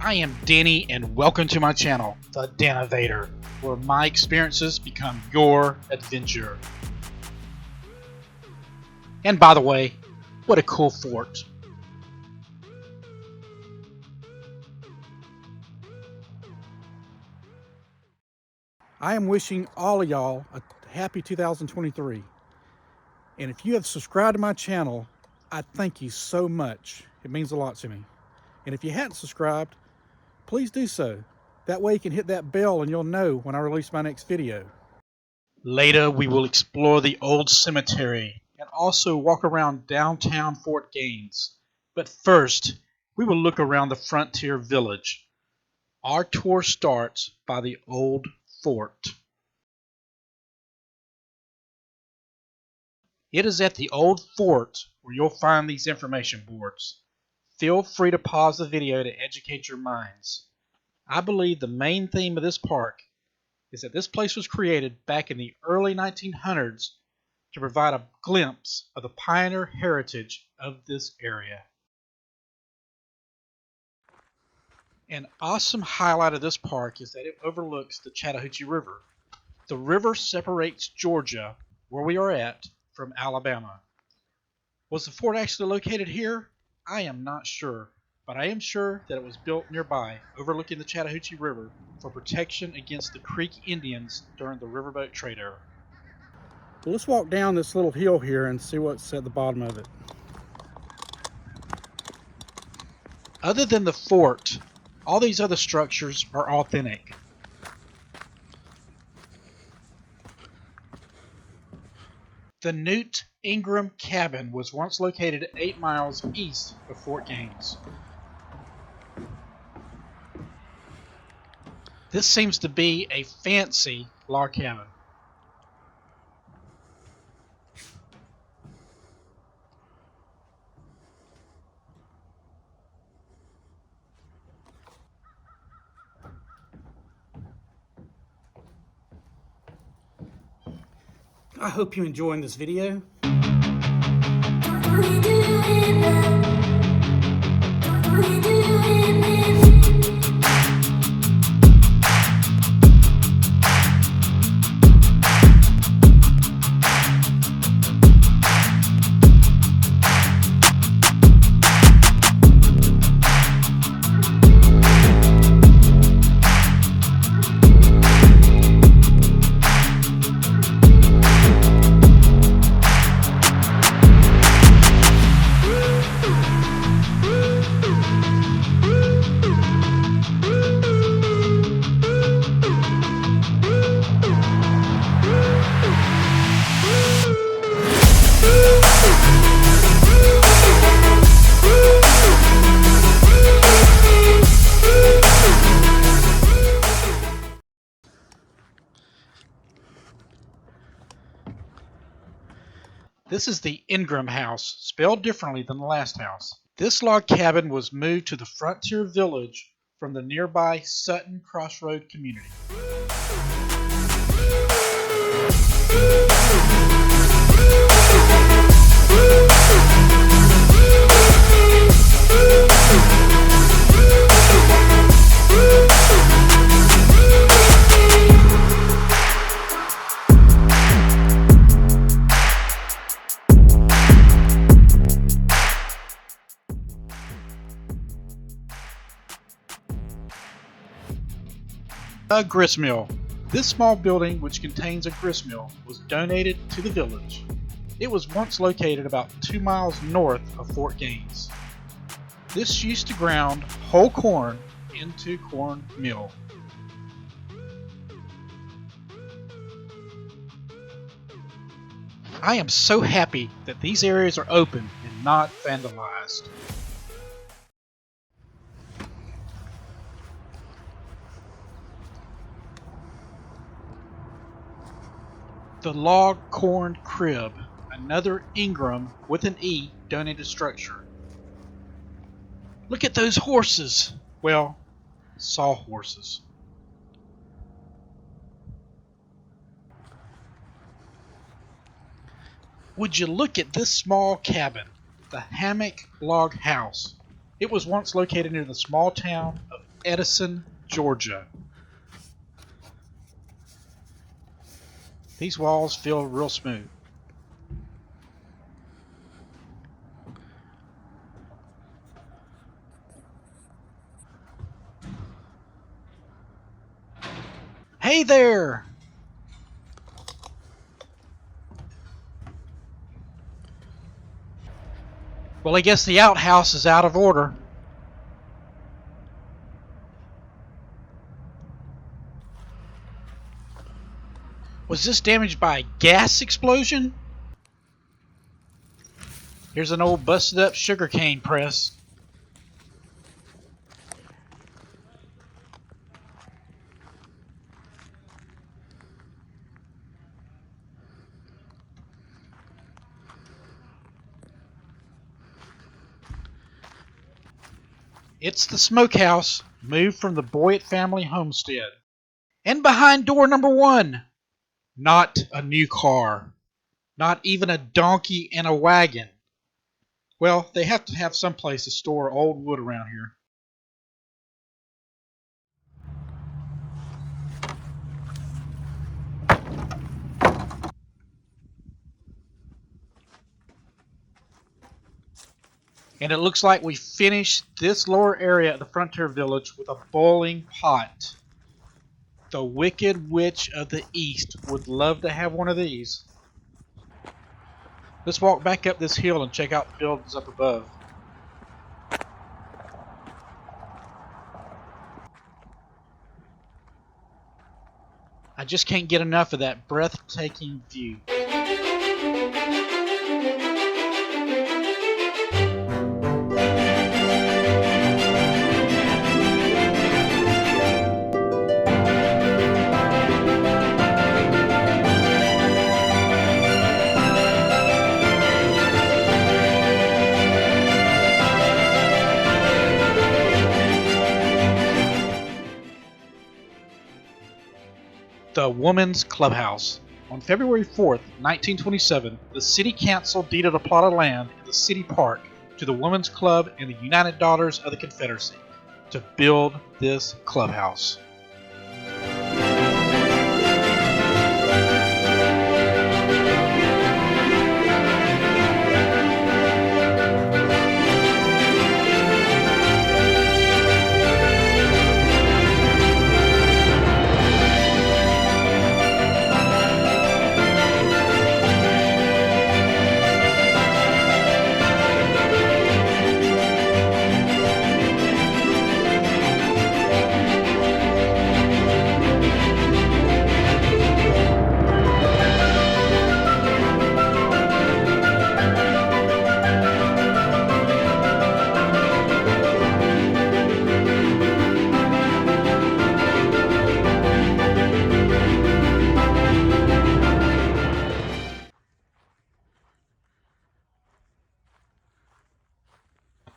I am Danny, and welcome to my channel, The Danovator, where my experiences become your adventure. And by the way, what a cool fort. I am wishing all of y'all a happy 2023. And if you have subscribed to my channel, I thank you so much. It means a lot to me. And if you hadn't subscribed, please do so. That way you can hit that bell and you'll know when I release my next video. Later, we will explore the old cemetery and also walk around downtown Fort Gaines. But first, we will look around the frontier village. Our tour starts by the old fort. It is at the old fort where you'll find these information boards. Feel free to pause the video to educate your minds. I believe the main theme of this park is that this place was created back in the early 1900s to provide a glimpse of the pioneer heritage of this area. An awesome highlight of this park is that it overlooks the Chattahoochee River. The river separates Georgia, where we are at, from Alabama. Was the fort actually located here? I am not sure, but I am sure that it was built nearby, overlooking the Chattahoochee River, for protection against the Creek Indians during the riverboat trade era. Well, let's walk down this little hill here and see what's at the bottom of it. Other than the fort, all these other structures are authentic. The Newt Ingram Cabin was once located 8 miles east of Fort Gaines. This seems to be a fancy log cabin. I hope you're enjoying this video. This is the Ingram House, spelled differently than the last house. This log cabin was moved to the frontier village from the nearby Sutton Crossroad community. A gristmill. This small building, which contains a gristmill, was donated to the village. It was once located about 2 miles north of Fort Gaines. This used to ground whole corn into corn meal. I am so happy that these areas are open and not vandalized. The log corn crib, a another Ingram with an E donated structure. Look at those horses. Well, sawhorses. Would you look at this small cabin, the Hammock Log House. It was once located near the small town of Edison, Georgia. These walls feel real smooth. Hey there! Well, I guess the outhouse is out of order. Was this damaged by a gas explosion? Here's an old busted up sugarcane press. It's the smokehouse, moved from the Boyett family homestead. And behind door number 1, not a new car. Not even a donkey and a wagon. Well, they have to have some place to store old wood around here. And it looks like we finished this lower area of the frontier village with a boiling pot. The Wicked Witch of the East would love to have one of these. Let's walk back up this hill and check out the buildings up above. I just can't get enough of that breathtaking view. The Women's Clubhouse. On February 4th, 1927, the City Council deeded a plot of land in the city park to the Women's Club and the United Daughters of the Confederacy to build this clubhouse.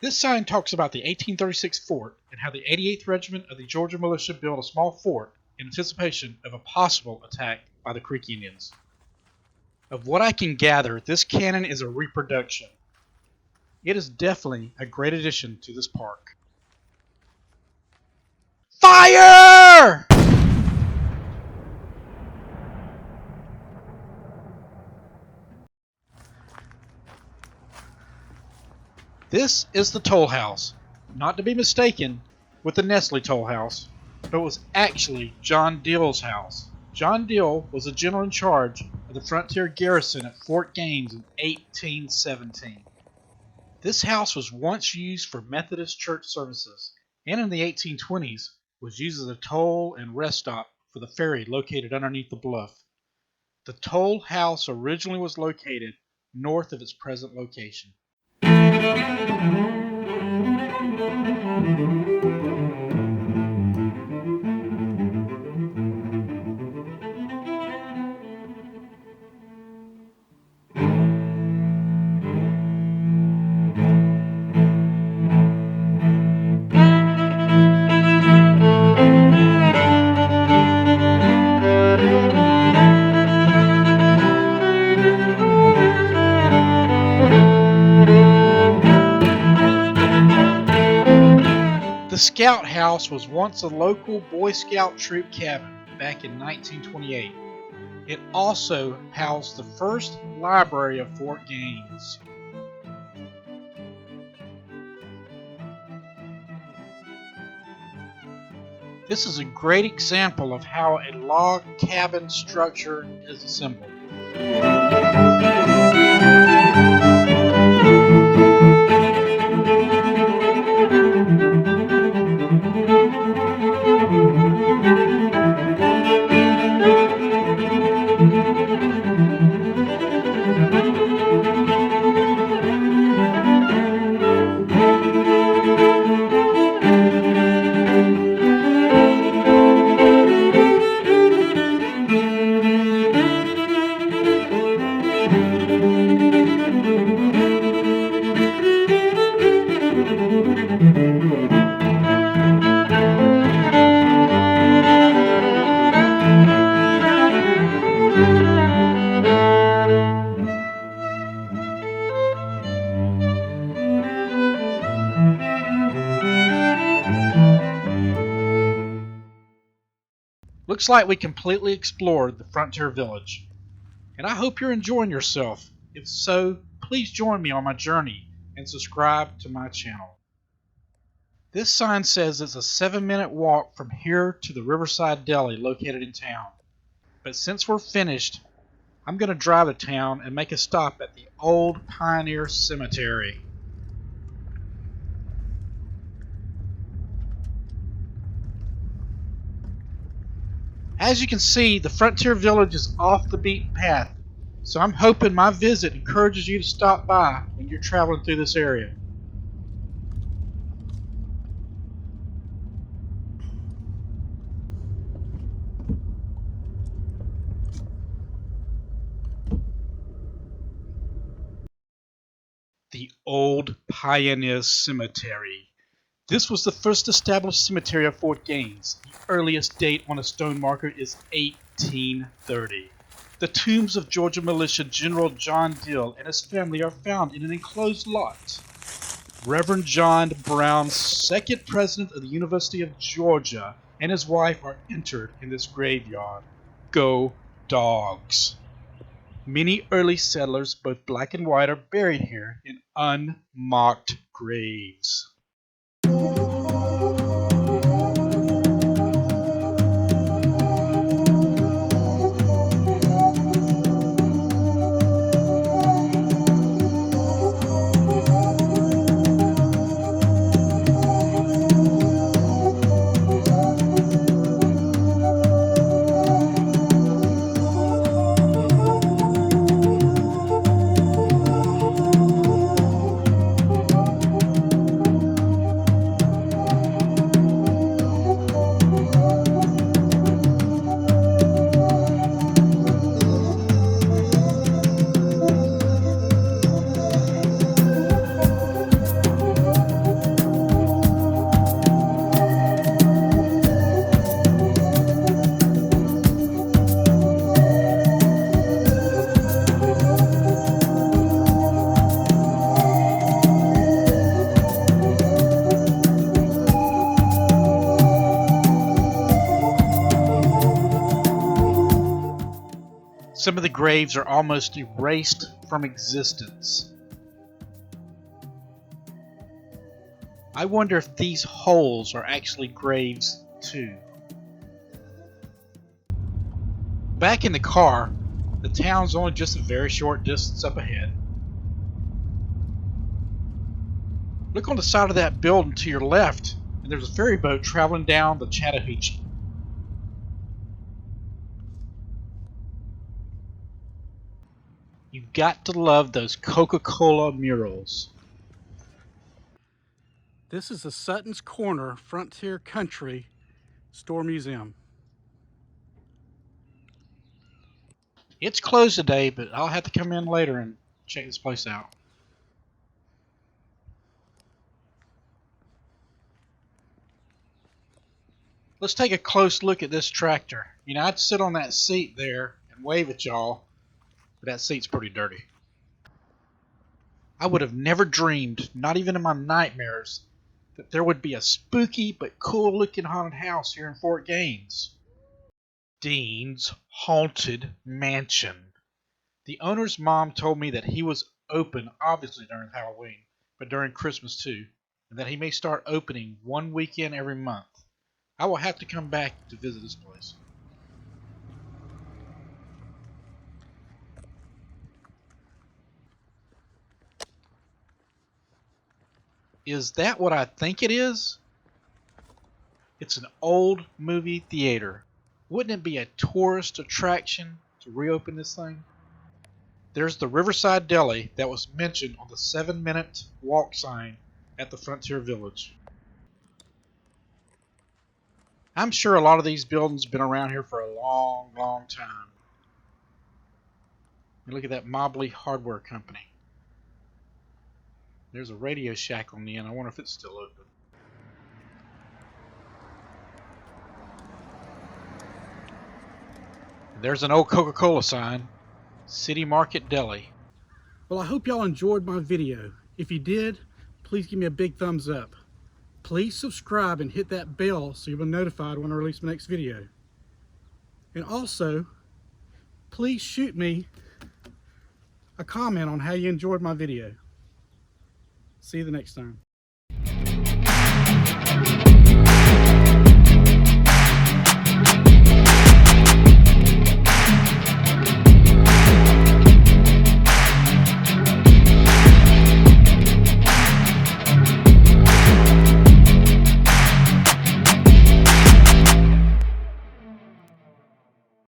This sign talks about the 1836 fort and how the 88th Regiment of the Georgia Militia built a small fort in anticipation of a possible attack by the Creek Indians. Of what I can gather, this cannon is a reproduction. It is definitely a great addition to this park. Fire! This is the toll house, not to be mistaken with the Nestle toll house, but it was actually John Dill's house. John Dill was the general in charge of the frontier garrison at Fort Gaines in 1817. This house was once used for Methodist church services, and in the 1820s was used as a toll and rest stop for the ferry located underneath the bluff. The toll house originally was located north of its present location. Scout House was once a local Boy Scout troop cabin back in 1928. It also housed the first library of Fort Gaines. This is a great example of how a log cabin structure is assembled. Looks like we completely explored the frontier village, and I hope you're enjoying yourself. If so, please join me on my journey and subscribe to my channel. This sign says it's a 7-minute walk from here to the Riverside Deli located in town. But since we're finished, I'm going to drive to town and make a stop at the Old Pioneer Cemetery. As you can see, the frontier village is off the beaten path, so I'm hoping my visit encourages you to stop by when you're traveling through this area. The Old Pioneer Cemetery. This was the first established cemetery of Fort Gaines. The earliest date on a stone marker is 1830. The tombs of Georgia Militia General John Dill and his family are found in an enclosed lot. Reverend John Brown, second president of the University of Georgia, and his wife are interred in this graveyard. Go Dogs! Many early settlers, both black and white, are buried here in unmarked graves. Some of the graves are almost erased from existence. I wonder if these holes are actually graves too. Back in the car, the town's only just a very short distance up ahead. Look on the side of that building to your left, and there's a ferry boat traveling down the Chattahoochee. You've got to love those Coca-Cola murals. This is the Sutton's Corner Frontier Country Store Museum. It's closed today, but I'll have to come in later and check this place out. Let's take a close look at this tractor. You know, I'd sit on that seat there and wave at y'all, but that seat's pretty dirty. I would have never dreamed, not even in my nightmares, that there would be a spooky but cool looking haunted house here in Fort Gaines. Dean's Haunted Mansion. The owner's mom told me that he was open obviously during Halloween, but during Christmas too, and that he may start opening one weekend every month. I will have to come back to visit this place. Is that what I think it is? It's an old movie theater. Wouldn't it be a tourist attraction to reopen this thing? There's the Riverside Deli that was mentioned on the 7-minute walk sign at the Frontier Village. I'm sure a lot of these buildings have been around here for a long, long time. And look at that Mobley Hardware Company. There's a Radio Shack on the end. I wonder if it's still open. There's an old Coca-Cola sign. City Market Deli. Well, I hope y'all enjoyed my video. If you did, please give me a big thumbs up. Please subscribe and hit that bell so you'll be notified when I release my next video. And also, please shoot me a comment on how you enjoyed my video. See you the next time.